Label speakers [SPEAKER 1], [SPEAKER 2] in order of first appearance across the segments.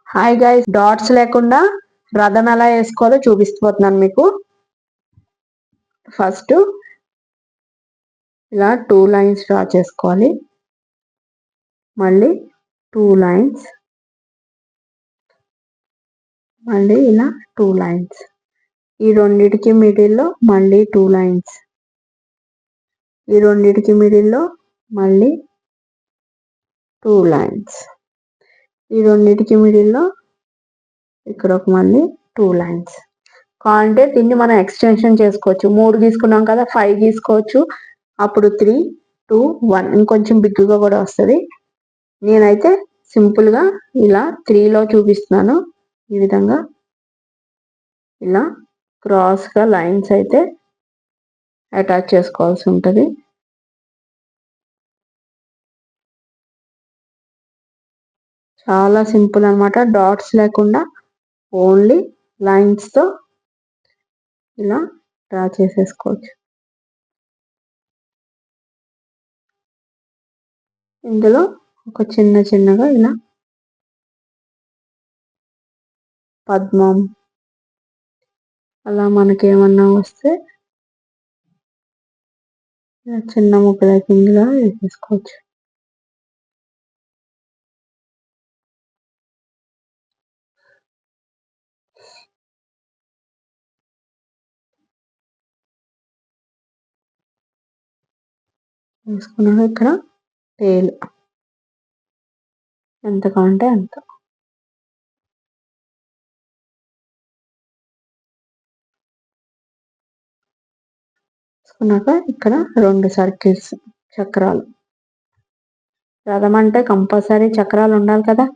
[SPEAKER 1] Hi guys, dots లేకుండా రథం ఎలా వేసుకోవాలో చూపిస్తున్నాను మీకు. ఫస్ట్ ఇలా 2 లైన్స్ డ్రా చేసుకోవాలి. మళ్ళీ 2 లైన్స్, మళ్ళీ ఇలా 2 లైన్స్. ఈ రెండిటికి మిడిల్లో మళ్ళీ 2 లైన్స్, ఈ రెండిటికి మిడిల్లో మళ్ళీ 2 లైన్స్, ఈ రెండిటికి మిడిల్లో ఇక్కడ ఒక మళ్ళీ 2 లైన్స్. కావాలంటే దీన్ని మనం ఎక్స్టెన్షన్ చేసుకోవచ్చు. 3 గీసుకున్నాం కదా, 5 గీసుకోవచ్చు. అప్పుడు 3, 2, 1 ఇంకొంచెం బిగ్గుగా కూడా వస్తుంది. నేనైతే సింపుల్గా ఇలా 3లో చూపిస్తున్నాను. ఈ విధంగా ఇలా క్రాస్గా లైన్స్ అయితే అటాచ్ చేసుకోవాల్సి ఉంటుంది. చాలా సింపుల్ అనమాట. డాట్స్ లేకుండా ఓన్లీ లైన్స్తో ఇలా డ్రా చేసేసుకోవచ్చు. ఇందులో ఒక చిన్నగా ఇలా పద్మం అలా మనకేమన్నా వస్తే చిన్న ముక్కల కిందగా వేసేసుకోవచ్చు. వేసుకున్నాక ఇక్కడ టేల్ ఎంత కావాలంటే అంత. వేసుకున్నాక ఇక్కడ 2 సర్కిల్స్, చక్రాలు. రథం అంటే కంపల్సరీ చక్రాలు ఉండాలి కదా,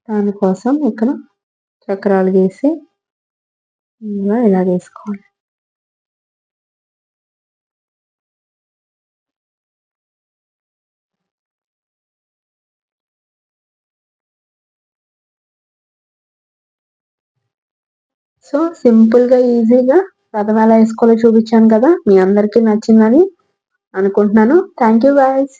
[SPEAKER 1] దానికోసం ఇక్కడ చక్రాలు గీసి ఇలా వేసుకోవాలి. సో సింపుల్గా ఈజీగా రథం ఎలా వేసుకోవాలో చూపించాను కదా. మీ అందరికీ నచ్చిందని అనుకుంటున్నాను. Thank you guys.